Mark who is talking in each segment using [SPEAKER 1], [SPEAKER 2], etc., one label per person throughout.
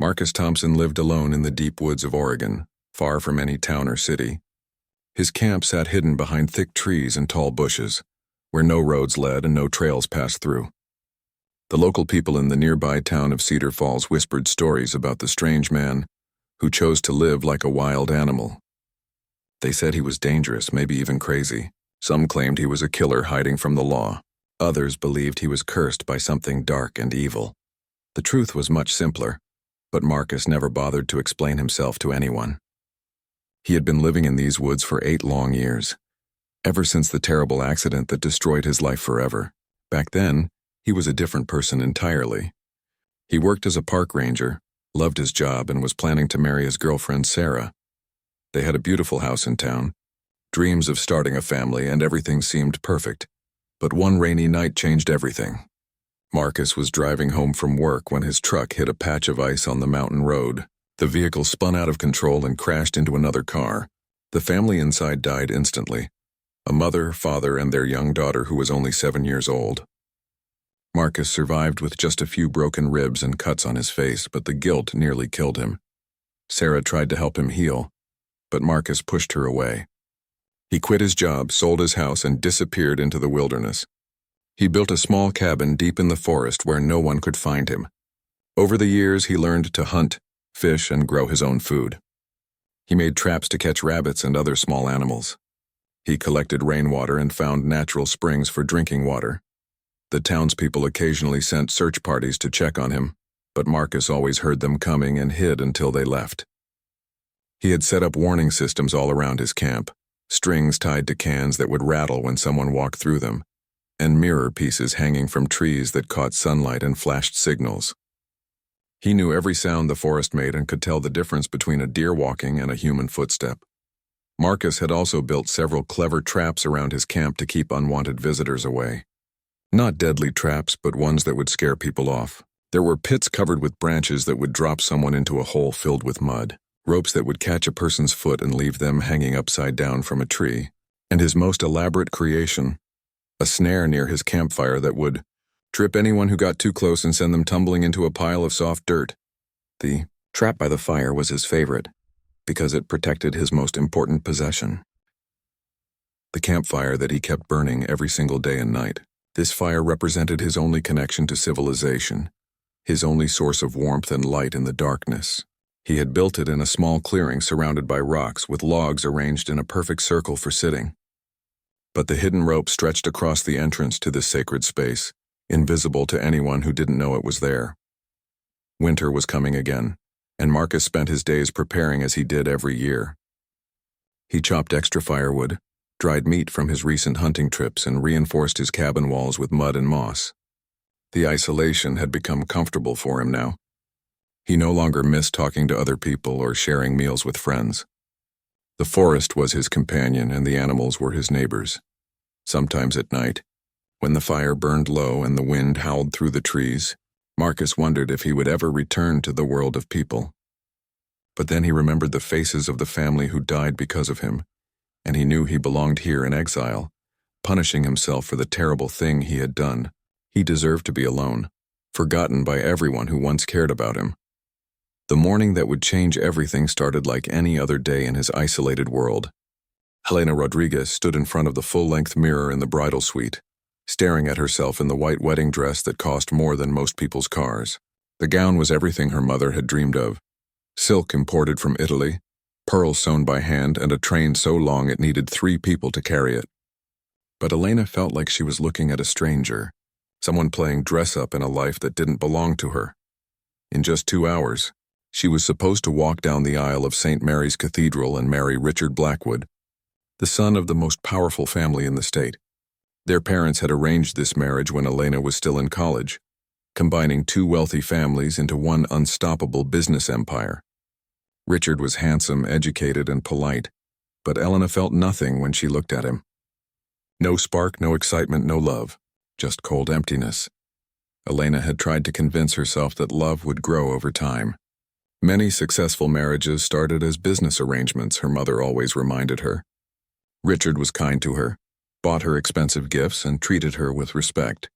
[SPEAKER 1] Marcus Thompson lived alone in the deep woods of Oregon, far from any town or city. His camp sat hidden behind thick trees and tall bushes, where no roads led and no trails passed through. The local people in the nearby town of Cedar Falls whispered stories about the strange man who chose to live like a wild animal. They said he was dangerous, maybe even crazy. Some claimed he was a killer hiding from the law. Others believed he was cursed by something dark and evil. The truth was much simpler, but Marcus never bothered to explain himself to anyone. He had been living in these woods for 8 long years, ever since the terrible accident that destroyed his life forever. Back then, he was a different person entirely. He worked as a park ranger, loved his job, and was planning to marry his girlfriend Sarah. They had a beautiful house in town, dreams of starting a family, and everything seemed perfect. But one rainy night changed everything. Marcus was driving home from work when his truck hit a patch of ice on the mountain road. The vehicle spun out of control and crashed into another car. The family inside died instantly. A mother, father, and their young daughter who was only 7 years old. Marcus survived with just a few broken ribs and cuts on his face, but the guilt nearly killed him. Sarah tried to help him heal, but Marcus pushed her away. He quit his job, sold his house, and disappeared into the wilderness. He built a small cabin deep in the forest where no one could find him. Over the years, he learned to hunt, fish, and grow his own food. He made traps to catch rabbits and other small animals. He collected rainwater and found natural springs for drinking water. The townspeople occasionally sent search parties to check on him, but Marcus always heard them coming and hid until they left. He had set up warning systems all around his camp, strings tied to cans that would rattle when someone walked through them, and mirror pieces hanging from trees that caught sunlight and flashed signals. He knew every sound the forest made and could tell the difference between a deer walking and a human footstep. Marcus had also built several clever traps around his camp to keep unwanted visitors away. Not deadly traps, but ones that would scare people off. There were pits covered with branches that would drop someone into a hole filled with mud, ropes that would catch a person's foot and leave them hanging upside down from a tree, and his most elaborate creation, a snare near his campfire that would trip anyone who got too close and send them tumbling into a pile of soft dirt. The trap by the fire was his favorite, because it protected his most important possession. The campfire that he kept burning every single day and night. This fire represented his only connection to civilization, his only source of warmth and light in the darkness. He had built it in a small clearing surrounded by rocks with logs arranged in a perfect circle for sitting. But the hidden rope stretched across the entrance to this sacred space, invisible to anyone who didn't know it was there. Winter was coming again, and Marcus spent his days preparing as he did every year. He chopped extra firewood, dried meat from his recent hunting trips, and reinforced his cabin walls with mud and moss. The isolation had become comfortable for him now. He no longer missed talking to other people or sharing meals with friends. The forest was his companion and the animals were his neighbors. Sometimes at night, when the fire burned low and the wind howled through the trees, Marcus wondered if he would ever return to the world of people. But then he remembered the faces of the family who died because of him, and he knew he belonged here in exile, punishing himself for the terrible thing he had done. He deserved to be alone, forgotten by everyone who once cared about him. The morning that would change everything started like any other day in his isolated world. Helena Rodriguez stood in front of the full-length mirror in the bridal suite, staring at herself in the white wedding dress that cost more than most people's cars. The gown was everything her mother had dreamed of. Silk imported from Italy, pearls sewn by hand, and a train so long it needed 3 people to carry it. But Elena felt like she was looking at a stranger, someone playing dress-up in a life that didn't belong to her. In just 2 hours, she was supposed to walk down the aisle of St. Mary's Cathedral and marry Richard Blackwood, the son of the most powerful family in the state. Their parents had arranged this marriage when Elena was still in college, combining 2 wealthy families into one unstoppable business empire. Richard was handsome, educated, and polite, but Elena felt nothing when she looked at him. No spark, no excitement, no love, just cold emptiness. Elena had tried to convince herself that love would grow over time. Many successful marriages started as business arrangements, her mother always reminded her. Richard was kind to her, bought her expensive gifts, and treated her with respect.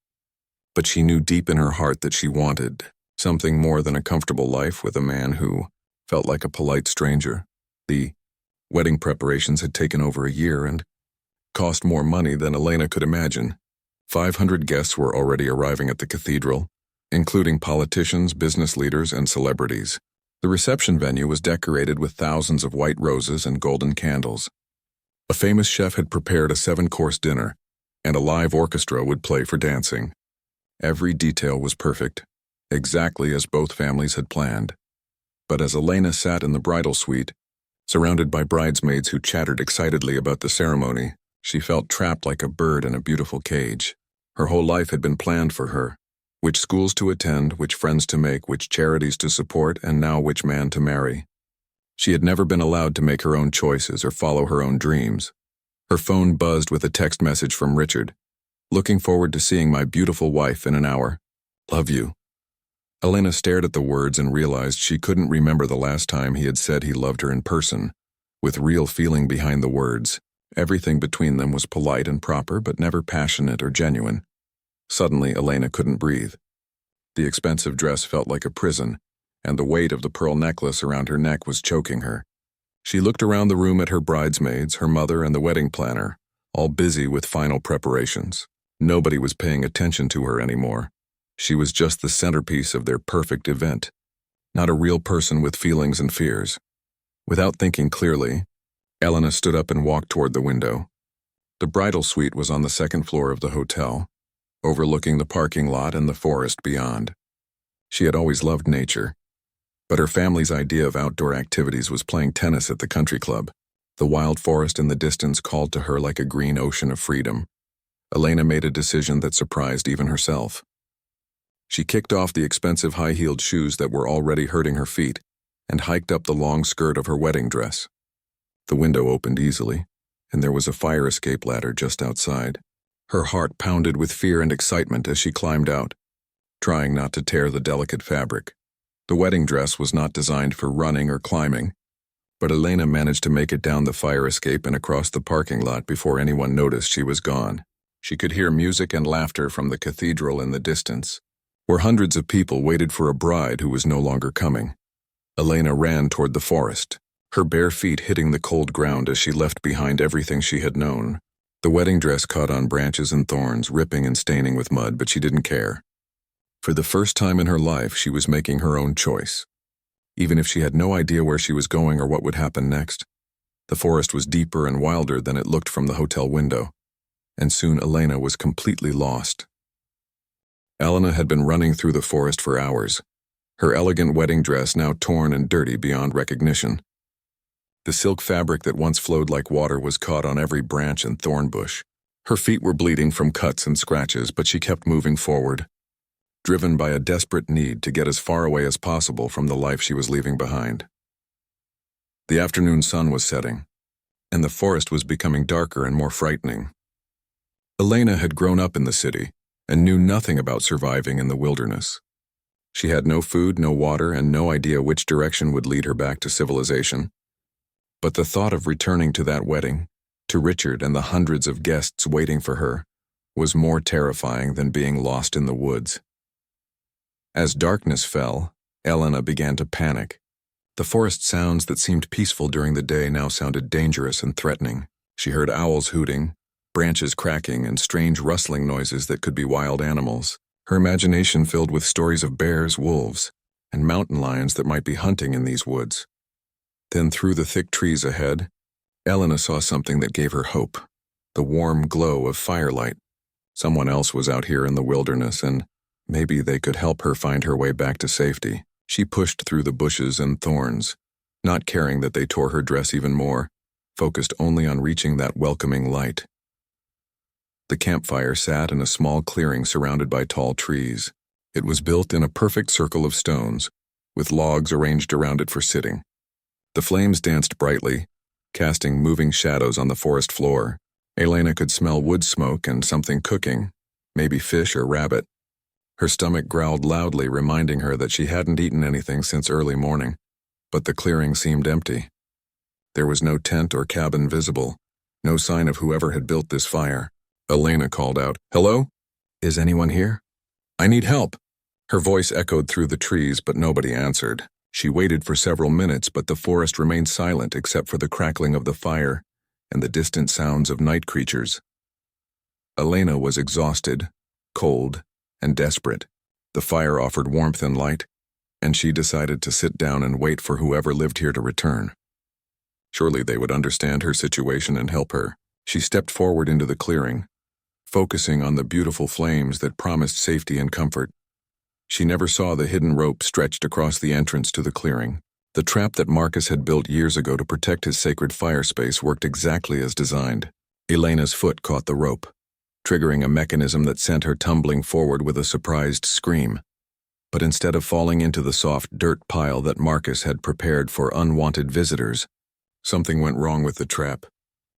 [SPEAKER 1] But she knew deep in her heart that she wanted Something more than a comfortable life with a man who felt like a polite stranger. The wedding preparations had taken over a year and cost more money than Elena could imagine. 500 guests were already arriving at the cathedral, including politicians, business leaders, and celebrities. The reception venue was decorated with thousands of white roses and golden candles. A famous chef had prepared a 7-course dinner, and a live orchestra would play for dancing. Every detail was perfect, exactly as both families had planned. But as Elena sat in the bridal suite, surrounded by bridesmaids who chattered excitedly about the ceremony, she felt trapped like a bird in a beautiful cage. Her whole life had been planned for her. Which schools to attend, which friends to make, which charities to support, and now which man to marry. She had never been allowed to make her own choices or follow her own dreams. Her phone buzzed with a text message from Richard. "Looking forward to seeing my beautiful wife in an hour. Love you." Elena stared at the words and realized she couldn't remember the last time he had said he loved her in person, with real feeling behind the words. Everything between them was polite and proper, but never passionate or genuine. Suddenly, Elena couldn't breathe. The expensive dress felt like a prison, and the weight of the pearl necklace around her neck was choking her. She looked around the room at her bridesmaids, her mother, and the wedding planner, all busy with final preparations. Nobody was paying attention to her anymore. She was just the centerpiece of their perfect event, not a real person with feelings and fears. Without thinking clearly, Elena stood up and walked toward the window. The bridal suite was on the second floor of the hotel, overlooking the parking lot and the forest beyond. She had always loved nature, but her family's idea of outdoor activities was playing tennis at the country club. The wild forest in the distance called to her like a green ocean of freedom. Elena made a decision that surprised even herself. She kicked off the expensive high-heeled shoes that were already hurting her feet and hiked up the long skirt of her wedding dress. The window opened easily, and there was a fire escape ladder just outside. Her heart pounded with fear and excitement as she climbed out, trying not to tear the delicate fabric. The wedding dress was not designed for running or climbing, but Elena managed to make it down the fire escape and across the parking lot before anyone noticed she was gone. She could hear music and laughter from the cathedral in the distance, where hundreds of people waited for a bride who was no longer coming. Elena ran toward the forest, her bare feet hitting the cold ground as she left behind everything she had known. The wedding dress caught on branches and thorns, ripping and staining with mud, but she didn't care. For the first time in her life, she was making her own choice. Even if she had no idea where she was going or what would happen next, the forest was deeper and wilder than it looked from the hotel window, and soon Elena was completely lost. Elena had been running through the forest for hours, her elegant wedding dress now torn and dirty beyond recognition. The silk fabric that once flowed like water was caught on every branch and thorn bush. Her feet were bleeding from cuts and scratches, but she kept moving forward, driven by a desperate need to get as far away as possible from the life she was leaving behind. The afternoon sun was setting, and the forest was becoming darker and more frightening. Elena had grown up in the city and knew nothing about surviving in the wilderness. She had no food, no water, and no idea which direction would lead her back to civilization. But the thought of returning to that wedding, to Richard and the hundreds of guests waiting for her, was more terrifying than being lost in the woods. As darkness fell, Elena began to panic. The forest sounds that seemed peaceful during the day now sounded dangerous and threatening. She heard owls hooting, branches cracking, and strange rustling noises that could be wild animals. Her imagination filled with stories of bears, wolves, and mountain lions that might be hunting in these woods. Then through the thick trees ahead, Elena saw something that gave her hope, the warm glow of firelight. Someone else was out here in the wilderness, and maybe they could help her find her way back to safety. She pushed through the bushes and thorns, not caring that they tore her dress even more, focused only on reaching that welcoming light. The campfire sat in a small clearing surrounded by tall trees. It was built in a perfect circle of stones, with logs arranged around it for sitting. The flames danced brightly, casting moving shadows on the forest floor. Elena could smell wood smoke and something cooking, maybe fish or rabbit. Her stomach growled loudly, reminding her that she hadn't eaten anything since early morning, but the clearing seemed empty. There was no tent or cabin visible, no sign of whoever had built this fire. Elena called out, "Hello? Is anyone here? I need help." Her voice echoed through the trees, but nobody answered. She waited for several minutes, but the forest remained silent except for the crackling of the fire and the distant sounds of night creatures. Elena was exhausted, cold, and desperate. The fire offered warmth and light, and she decided to sit down and wait for whoever lived here to return. Surely they would understand her situation and help her. She stepped forward into the clearing, focusing on the beautiful flames that promised safety and comfort. She never saw the hidden rope stretched across the entrance to the clearing. The trap that Marcus had built years ago to protect his sacred fire space worked exactly as designed. Elena's foot caught the rope, triggering a mechanism that sent her tumbling forward with a surprised scream. But instead of falling into the soft dirt pile that Marcus had prepared for unwanted visitors, something went wrong with the trap.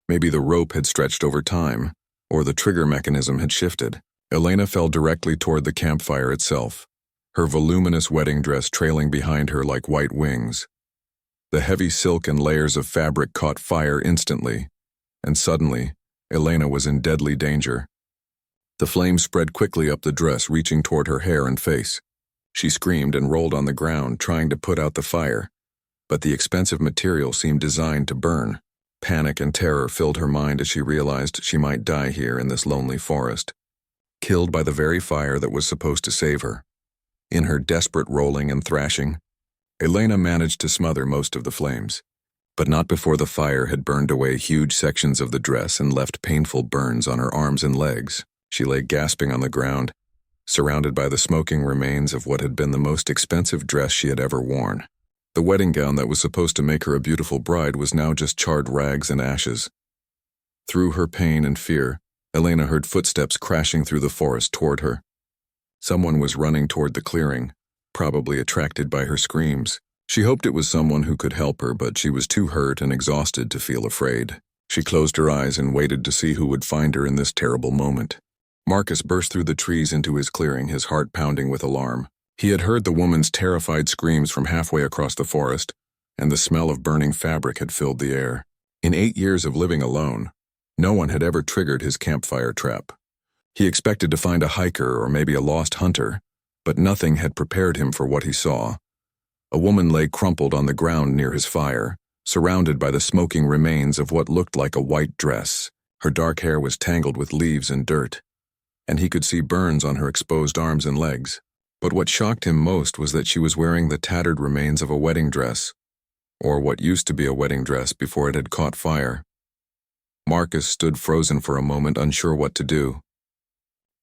[SPEAKER 1] Maybe the rope had stretched over time, or the trigger mechanism had shifted. Elena fell directly toward the campfire itself, her voluminous wedding dress trailing behind her like white wings. The heavy silk and layers of fabric caught fire instantly, and suddenly, Elena was in deadly danger. The flames spread quickly up the dress, reaching toward her hair and face. She screamed and rolled on the ground, trying to put out the fire, but the expensive material seemed designed to burn. Panic and terror filled her mind as she realized she might die here in this lonely forest, killed by the very fire that was supposed to save her. In her desperate rolling and thrashing, Elena managed to smother most of the flames, but not before the fire had burned away huge sections of the dress and left painful burns on her arms and legs. She lay gasping on the ground, surrounded by the smoking remains of what had been the most expensive dress she had ever worn. The wedding gown that was supposed to make her a beautiful bride was now just charred rags and ashes. Through her pain and fear, Elena heard footsteps crashing through the forest toward her. Someone was running toward the clearing, probably attracted by her screams. She hoped it was someone who could help her, but she was too hurt and exhausted to feel afraid. She closed her eyes and waited to see who would find her in this terrible moment. Marcus burst through the trees into his clearing, his heart pounding with alarm. He had heard the woman's terrified screams from halfway across the forest, and the smell of burning fabric had filled the air. In 8 years of living alone, no one had ever triggered his campfire trap. He expected to find a hiker or maybe a lost hunter, but nothing had prepared him for what he saw. A woman lay crumpled on the ground near his fire, surrounded by the smoking remains of what looked like a white dress. Her dark hair was tangled with leaves and dirt, and he could see burns on her exposed arms and legs. But what shocked him most was that she was wearing the tattered remains of a wedding dress, or what used to be a wedding dress before it had caught fire. Marcus stood frozen for a moment, unsure what to do.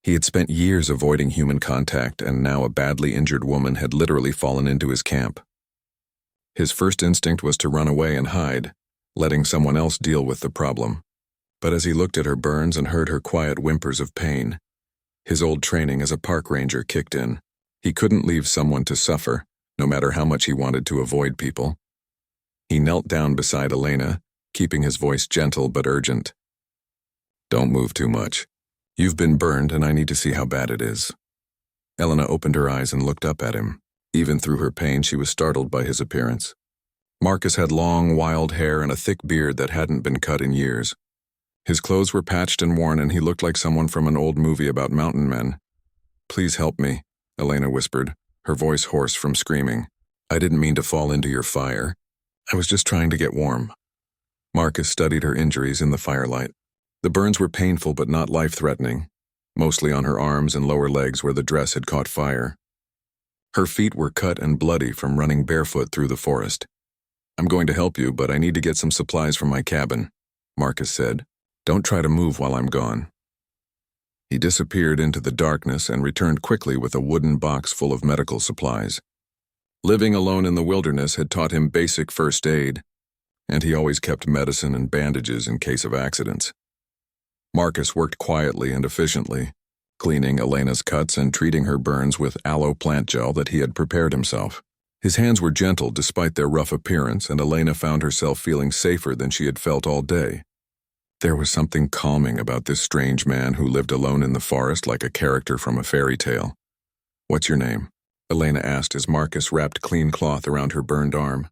[SPEAKER 1] He had spent years avoiding human contact, and now a badly injured woman had literally fallen into his camp. His first instinct was to run away and hide, letting someone else deal with the problem. But as he looked at her burns and heard her quiet whimpers of pain, his old training as a park ranger kicked in. He couldn't leave someone to suffer, no matter how much he wanted to avoid people. He knelt down beside Elena, keeping his voice gentle but urgent. "Don't move too much. You've been burned, and I need to see how bad it is." Elena opened her eyes and looked up at him. Even through her pain, she was startled by his appearance. Marcus had long, wild hair and a thick beard that hadn't been cut in years. His clothes were patched and worn, and he looked like someone from an old movie about mountain men. "Please help me," Elena whispered, her voice hoarse from screaming. "I didn't mean to fall into your fire. I was just trying to get warm." Marcus studied her injuries in the firelight. The burns were painful but not life-threatening, mostly on her arms and lower legs where the dress had caught fire. Her feet were cut and bloody from running barefoot through the forest. "I'm going to help you, but I need to get some supplies from my cabin," Marcus said. "Don't try to move while I'm gone." He disappeared into the darkness and returned quickly with a wooden box full of medical supplies. Living alone in the wilderness had taught him basic first aid, and he always kept medicine and bandages in case of accidents. Marcus worked quietly and efficiently, cleaning Elena's cuts and treating her burns with aloe plant gel that he had prepared himself. His hands were gentle despite their rough appearance, and Elena found herself feeling safer than she had felt all day. There was something calming about this strange man who lived alone in the forest like a character from a fairy tale. "What's your name?" Elena asked as Marcus wrapped clean cloth around her burned arm.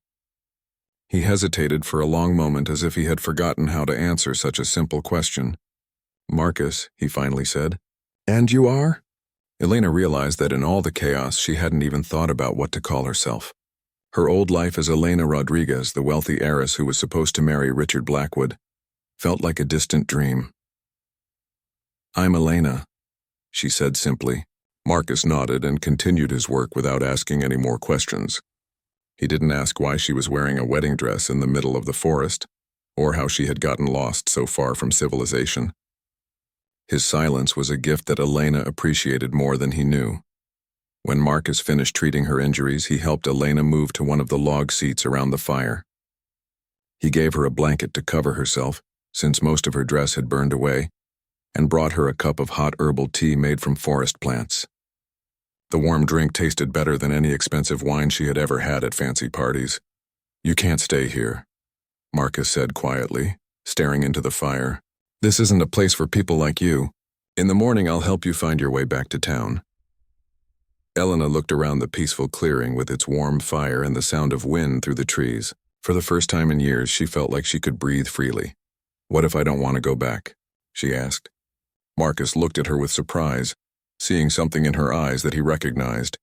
[SPEAKER 1] He hesitated for a long moment as if he had forgotten how to answer such a simple question. "Marcus," he finally said. "And you are?" Elena realized that in all the chaos she hadn't even thought about what to call herself. Her old life as Elena Rodriguez, the wealthy heiress who was supposed to marry Richard Blackwood, felt like a distant dream. "I'm Elena," she said simply. Marcus nodded and continued his work without asking any more questions. He didn't ask why she was wearing a wedding dress in the middle of the forest, or how she had gotten lost so far from civilization. His silence was a gift that Elena appreciated more than he knew. When Marcus finished treating her injuries, he helped Elena move to one of the log seats around the fire. He gave her a blanket to cover herself, since most of her dress had burned away, and brought her a cup of hot herbal tea made from forest plants. The warm drink tasted better than any expensive wine she had ever had at fancy parties. "You can't stay here," Marcus said quietly, staring into the fire. "This isn't a place for people like you. In the morning I'll help you find your way back to town." Elena looked around the peaceful clearing with its warm fire and the sound of wind through the trees. For the first time in years, she felt like she could breathe freely. "What if I don't want to go back?" she asked. Marcus looked at her with surprise, seeing something in her eyes that he recognized.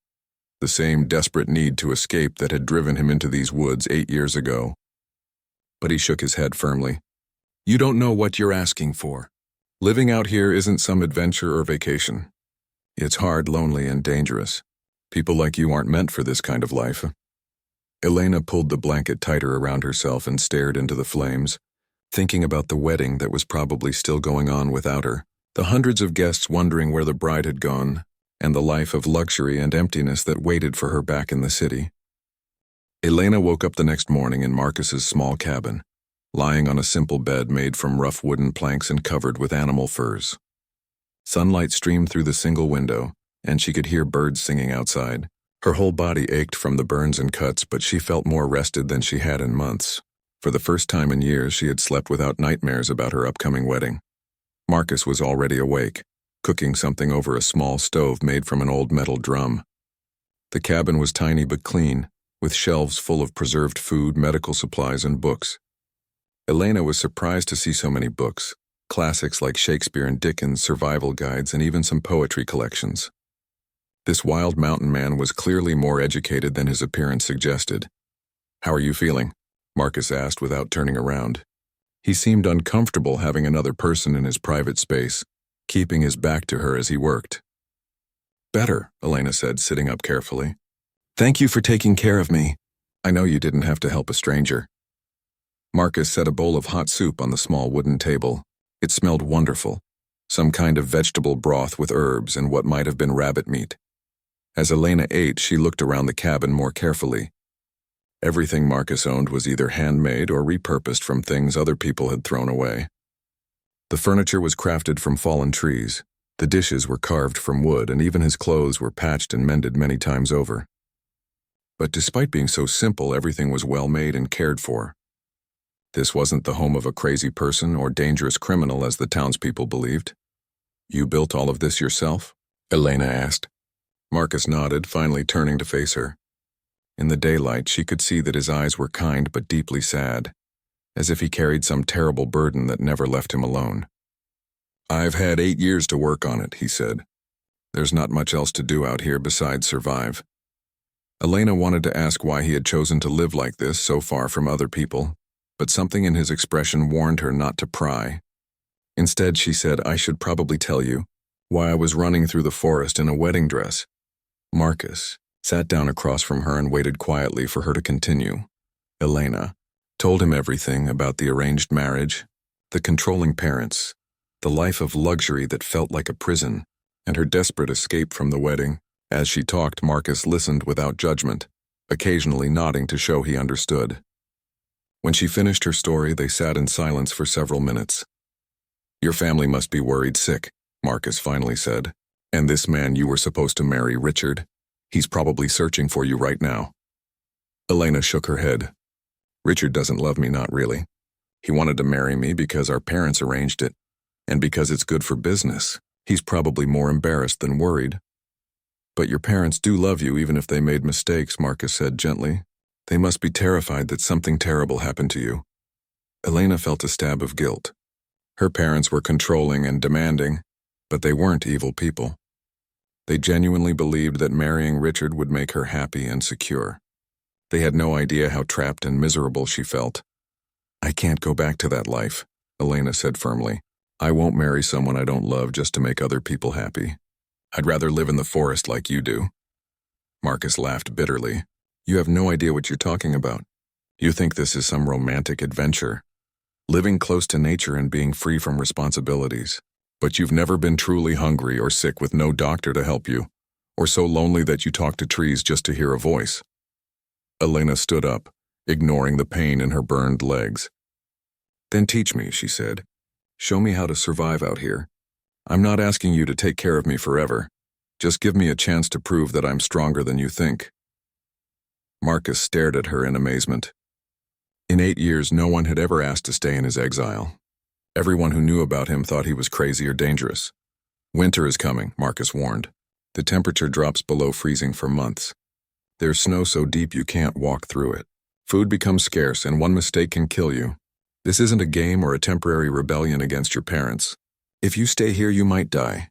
[SPEAKER 1] The same desperate need to escape that had driven him into these woods 8 years ago. But he shook his head firmly. "You don't know what you're asking for. Living out here isn't some adventure or vacation. It's hard, lonely, and dangerous. People like you aren't meant for this kind of life." Elena pulled the blanket tighter around herself and stared into the flames, thinking about the wedding that was probably still going on without her, the hundreds of guests wondering where the bride had gone, and the life of luxury and emptiness that waited for her back in the city. Elena woke up the next morning in Marcus's small cabin, lying on a simple bed made from rough wooden planks and covered with animal furs. Sunlight streamed through the single window, and she could hear birds singing outside. Her whole body ached from the burns and cuts, but she felt more rested than she had in months. For the first time in years, she had slept without nightmares about her upcoming wedding. Marcus was already awake, cooking something over a small stove made from an old metal drum. The cabin was tiny but clean, with shelves full of preserved food, medical supplies, and books. Elena was surprised to see so many books. Classics like Shakespeare and Dickens, survival guides, and even some poetry collections. This wild mountain man was clearly more educated than his appearance suggested. "How are you feeling?" Marcus asked without turning around. He seemed uncomfortable having another person in his private space, keeping his back to her as he worked. "Better," Elena said, sitting up carefully. "Thank you for taking care of me. I know you didn't have to help a stranger." Marcus set a bowl of hot soup on the small wooden table. It smelled wonderful, some kind of vegetable broth with herbs and what might have been rabbit meat. As Elena ate, she looked around the cabin more carefully. Everything Marcus owned was either handmade or repurposed from things other people had thrown away. The furniture was crafted from fallen trees, the dishes were carved from wood, and even his clothes were patched and mended many times over. But despite being so simple, everything was well made and cared for. This wasn't the home of a crazy person or dangerous criminal as the townspeople believed. "You built all of this yourself?" Elena asked. Marcus nodded, finally turning to face her. In the daylight, she could see that his eyes were kind but deeply sad, as if he carried some terrible burden that never left him alone. "I've had 8 years to work on it," he said. "There's not much else to do out here besides survive." Elena wanted to ask why he had chosen to live like this, so far from other people, but something in his expression warned her not to pry. Instead, she said, "I should probably tell you why I was running through the forest in a wedding dress." Marcus sat down across from her and waited quietly for her to continue. Elena told him everything about the arranged marriage, the controlling parents, the life of luxury that felt like a prison, and her desperate escape from the wedding. As she talked, Marcus listened without judgment, occasionally nodding to show he understood. When she finished her story, they sat in silence for several minutes. "Your family must be worried sick," Marcus finally said. "And this man you were supposed to marry, Richard, he's probably searching for you right now." Elena shook her head. "Richard doesn't love me, not really. He wanted to marry me because our parents arranged it, and because it's good for business. He's probably more embarrassed than worried." "But your parents do love you even if they made mistakes," Marcus said gently. "They must be terrified that something terrible happened to you." Elena felt a stab of guilt. Her parents were controlling and demanding, but they weren't evil people. They genuinely believed that marrying Richard would make her happy and secure. They had no idea how trapped and miserable she felt. "I can't go back to that life," Elena said firmly. "I won't marry someone I don't love just to make other people happy. I'd rather live in the forest like you do." Marcus laughed bitterly. "You have no idea what you're talking about. You think this is some romantic adventure, living close to nature and being free from responsibilities. But you've never been truly hungry or sick with no doctor to help you, or so lonely that you talk to trees just to hear a voice." Elena stood up, ignoring the pain in her burned legs. "Then teach me," she said. "Show me how to survive out here. I'm not asking you to take care of me forever. Just give me a chance to prove that I'm stronger than you think." Marcus stared at her in amazement. In 8 years, no one had ever asked to stay in his exile. Everyone who knew about him thought he was crazy or dangerous. "Winter is coming," Marcus warned. "The temperature drops below freezing for months. There's snow so deep you can't walk through it. Food becomes scarce, and one mistake can kill you. This isn't a game or a temporary rebellion against your parents. If you stay here, you might die."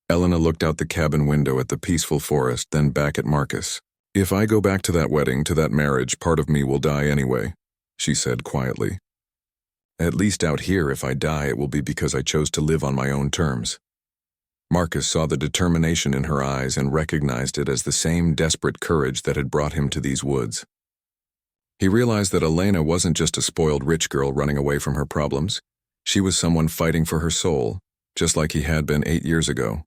[SPEAKER 1] Elena looked out the cabin window at the peaceful forest, then back at Marcus. "If I go back to that wedding, to that marriage, part of me will die anyway," she said quietly. "At least out here, if I die, it will be because I chose to live on my own terms." Marcus saw the determination in her eyes and recognized it as the same desperate courage that had brought him to these woods. He realized that Elena wasn't just a spoiled rich girl running away from her problems. She was someone fighting for her soul, just like he had been 8 years ago.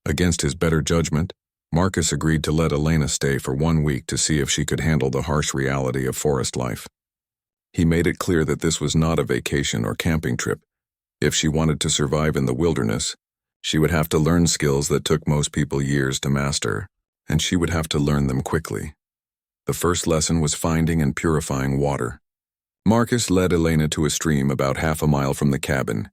[SPEAKER 1] Against his better judgment, Marcus agreed to let Elena stay for 1 week to see if she could handle the harsh reality of forest life. He made it clear that this was not a vacation or camping trip. If she wanted to survive in the wilderness, she would have to learn skills that took most people years to master, and she would have to learn them quickly. The first lesson was finding and purifying water. Marcus led Elena to a stream about half a mile from the cabin,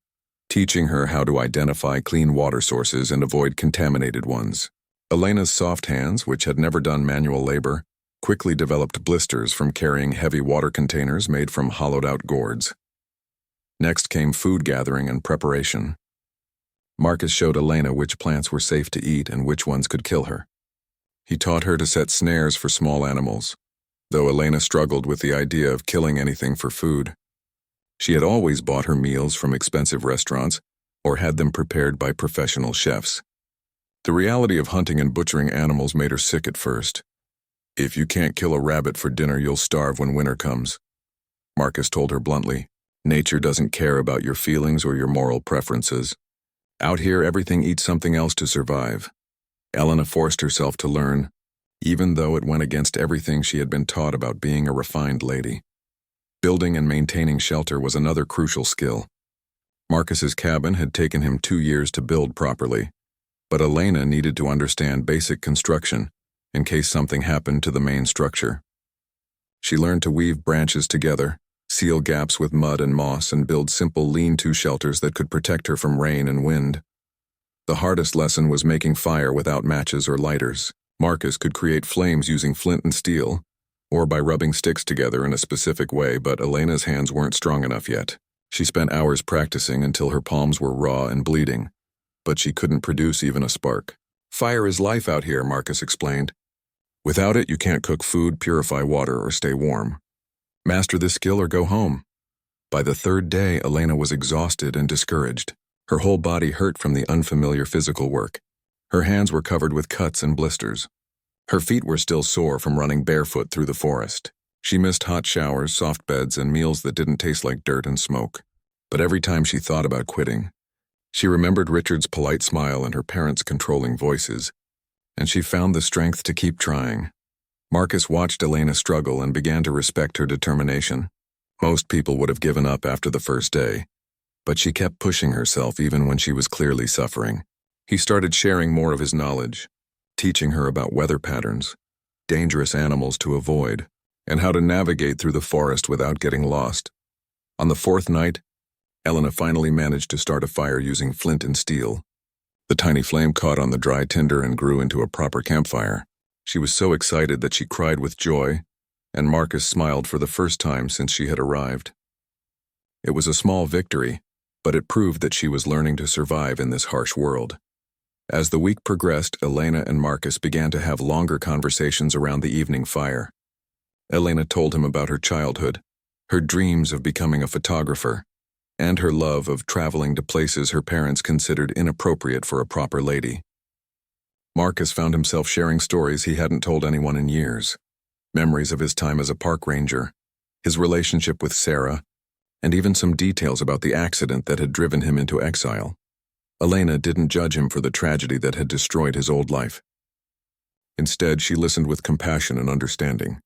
[SPEAKER 1] teaching her how to identify clean water sources and avoid contaminated ones. Elena's soft hands, which had never done manual labor, quickly developed blisters from carrying heavy water containers made from hollowed-out gourds. Next came food gathering and preparation. Marcus showed Elena which plants were safe to eat and which ones could kill her. He taught her to set snares for small animals, though Elena struggled with the idea of killing anything for food. She had always bought her meals from expensive restaurants or had them prepared by professional chefs. The reality of hunting and butchering animals made her sick at first. "If you can't kill a rabbit for dinner, you'll starve when winter comes," Marcus told her bluntly. "Nature doesn't care about your feelings or your moral preferences. Out here, everything eats something else to survive." Elena forced herself to learn, even though it went against everything she had been taught about being a refined lady. Building and maintaining shelter was another crucial skill. Marcus's cabin had taken him 2 years to build properly, but Elena needed to understand basic construction in case something happened to the main structure. She learned to weave branches together, seal gaps with mud and moss, and build simple lean-to shelters that could protect her from rain and wind. The hardest lesson was making fire without matches or lighters. Marcus could create flames using flint and steel, or by rubbing sticks together in a specific way, but Elena's hands weren't strong enough yet. She spent hours practicing until her palms were raw and bleeding, but she couldn't produce even a spark. "Fire is life out here," Marcus explained. "Without it, you can't cook food, purify water, or stay warm. Master this skill or go home." By the 3rd day, Elena was exhausted and discouraged. Her whole body hurt from the unfamiliar physical work. Her hands were covered with cuts and blisters. Her feet were still sore from running barefoot through the forest. She missed hot showers, soft beds, and meals that didn't taste like dirt and smoke. But every time she thought about quitting, she remembered Richard's polite smile and her parents' controlling voices, and she found the strength to keep trying. Marcus watched Elena struggle and began to respect her determination. Most people would have given up after the first day, but she kept pushing herself even when she was clearly suffering. He started sharing more of his knowledge, teaching her about weather patterns, dangerous animals to avoid, and how to navigate through the forest without getting lost. On the 4th night, Elena finally managed to start a fire using flint and steel. The tiny flame caught on the dry tinder and grew into a proper campfire. She was so excited that she cried with joy, and Marcus smiled for the first time since she had arrived. It was a small victory, but it proved that she was learning to survive in this harsh world. As the week progressed, Elena and Marcus began to have longer conversations around the evening fire. Elena told him about her childhood, her dreams of becoming a photographer, and her love of traveling to places her parents considered inappropriate for a proper lady. Marcus found himself sharing stories he hadn't told anyone in years, memories of his time as a park ranger, his relationship with Sarah, and even some details about the accident that had driven him into exile. Elena didn't judge him for the tragedy that had destroyed his old life. Instead, she listened with compassion and understanding.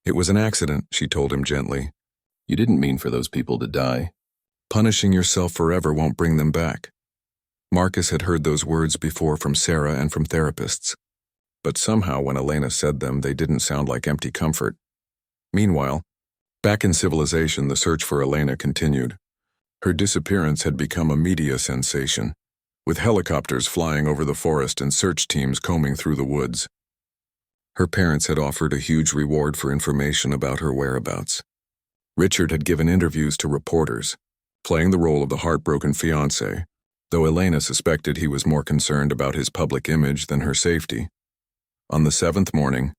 [SPEAKER 1] "It was an accident," she told him gently. "You didn't mean for those people to die. Punishing yourself forever won't bring them back." Marcus had heard those words before from Sarah and from therapists, but somehow when Elena said them, they didn't sound like empty comfort. Meanwhile, back in civilization, the search for Elena continued. Her disappearance had become a media sensation, with helicopters flying over the forest and search teams combing through the woods. Her parents had offered a huge reward for information about her whereabouts. Richard had given interviews to reporters, playing the role of the heartbroken fiancé, though Elena suspected he was more concerned about his public image than her safety. On the 7th morning,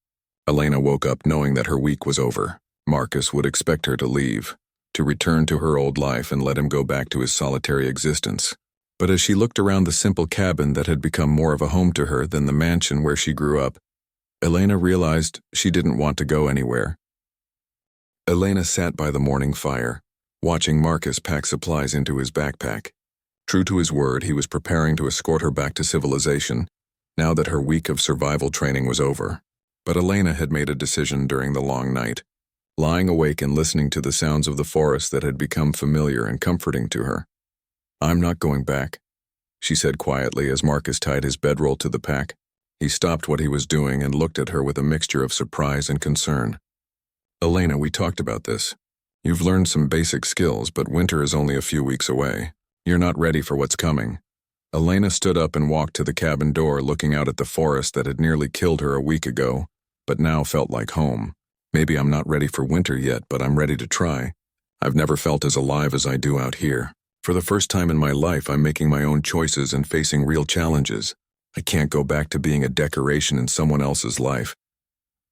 [SPEAKER 1] Elena woke up knowing that her week was over. Marcus would expect her to leave, to return to her old life and let him go back to his solitary existence. But as she looked around the simple cabin that had become more of a home to her than the mansion where she grew up, Elena realized she didn't want to go anywhere. Elena sat by the morning fire, watching Marcus pack supplies into his backpack. True to his word, he was preparing to escort her back to civilization, now that her week of survival training was over. But Elena had made a decision during the long night, lying awake and listening to the sounds of the forest that had become familiar and comforting to her. "I'm not going back," she said quietly as Marcus tied his bedroll to the pack. He stopped what he was doing and looked at her with a mixture of surprise and concern. "Elena, we talked about this. You've learned some basic skills, but winter is only a few weeks away. You're not ready for what's coming." Elena stood up and walked to the cabin door, looking out at the forest that had nearly killed her a week ago, but now felt like home. "Maybe I'm not ready for winter yet, but I'm ready to try. I've never felt as alive as I do out here. For the first time in my life, I'm making my own choices and facing real challenges. I can't go back to being a decoration in someone else's life."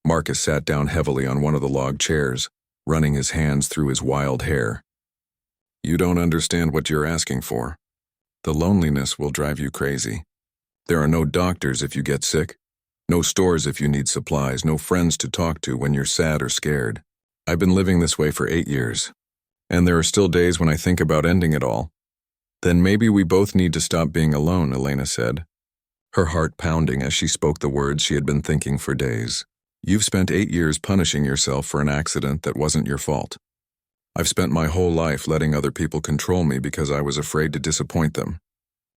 [SPEAKER 1] Marcus sat down heavily on one of the log chairs, running his hands through his wild hair. "You don't understand what you're asking for. The loneliness will drive you crazy. There are no doctors if you get sick, no stores if you need supplies, no friends to talk to when you're sad or scared. I've been living this way for 8 years, and there are still days when I think about ending it all." "Then maybe we both need to stop being alone," Elena said, her heart pounding as she spoke the words she had been thinking for days. "You've spent 8 years punishing yourself for an accident that wasn't your fault. I've spent my whole life letting other people control me because I was afraid to disappoint them.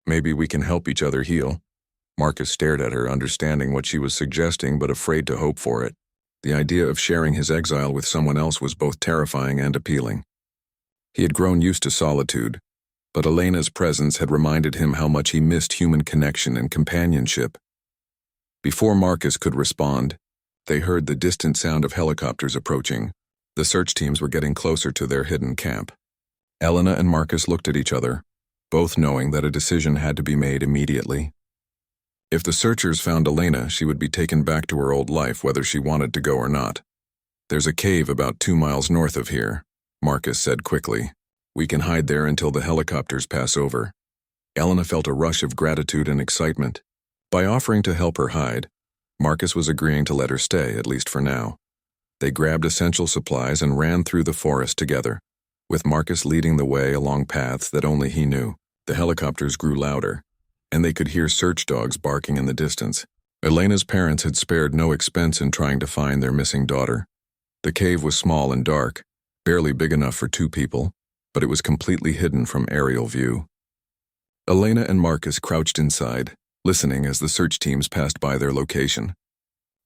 [SPEAKER 1] Maybe we can help each other heal." Marcus stared at her, understanding what she was suggesting but afraid to hope for it. The idea of sharing his exile with someone else was both terrifying and appealing. He had grown used to solitude, but Elena's presence had reminded him how much he missed human connection and companionship. Before Marcus could respond, they heard the distant sound of helicopters approaching. The search teams were getting closer to their hidden camp. Elena and Marcus looked at each other, both knowing that a decision had to be made immediately. If the searchers found Elena, she would be taken back to her old life whether she wanted to go or not. "There's a cave about 2 miles north of here," Marcus said quickly. "We can hide there until the helicopters pass over." Elena felt a rush of gratitude and excitement. By offering to help her hide, Marcus was agreeing to let her stay, at least for now. They grabbed essential supplies and ran through the forest together, with Marcus leading the way along paths that only he knew. The helicopters grew louder, and they could hear search dogs barking in the distance. Elena's parents had spared no expense in trying to find their missing daughter. The cave was small and dark, barely big enough for 2 people, but it was completely hidden from aerial view. Elena and Marcus crouched inside, listening as the search teams passed by their location.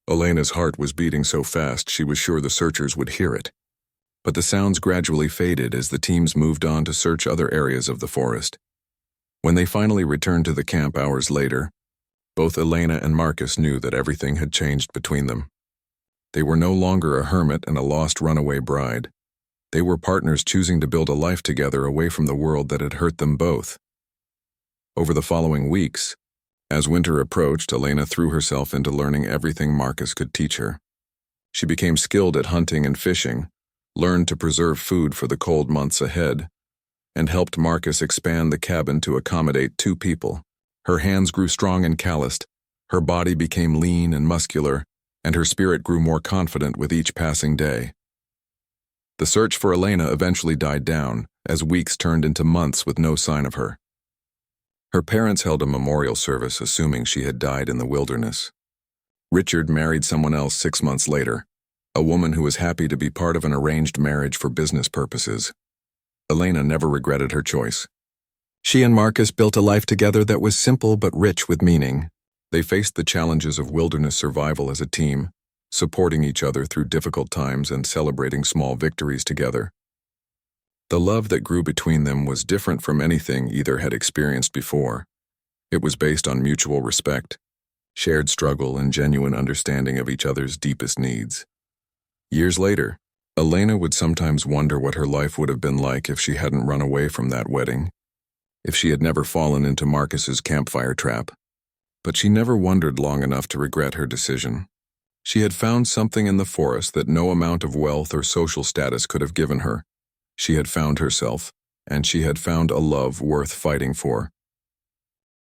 [SPEAKER 1] Elena's heart was beating so fast she was sure the searchers would hear it. But the sounds gradually faded as the teams moved on to search other areas of the forest. When they finally returned to the camp hours later, both Elena and Marcus knew that everything had changed between them. They were no longer a hermit and a lost runaway bride. They were partners choosing to build a life together away from the world that had hurt them both. Over the following weeks, As winter approached, Elena threw herself into learning everything Marcus could teach her. She became skilled at hunting and fishing, learned to preserve food for the cold months ahead, and helped Marcus expand the cabin to accommodate 2 people. Her hands grew strong and calloused, her body became lean and muscular, and her spirit grew more confident with each passing day. The search for Elena eventually died down, as weeks turned into months with no sign of her. Her parents held a memorial service assuming she had died in the wilderness. Richard married someone else 6 months later, a woman who was happy to be part of an arranged marriage for business purposes. Elena never regretted her choice. She and Marcus built a life together that was simple but rich with meaning. They faced the challenges of wilderness survival as a team, supporting each other through difficult times and celebrating small victories together. The love that grew between them was different from anything either had experienced before. It was based on mutual respect, shared struggle, and genuine understanding of each other's deepest needs. Years later, Elena would sometimes wonder what her life would have been like if she hadn't run away from that wedding, if she had never fallen into Marcus's campfire trap. But she never wondered long enough to regret her decision. She had found something in the forest that no amount of wealth or social status could have given her. She had found herself, and she had found a love worth fighting for.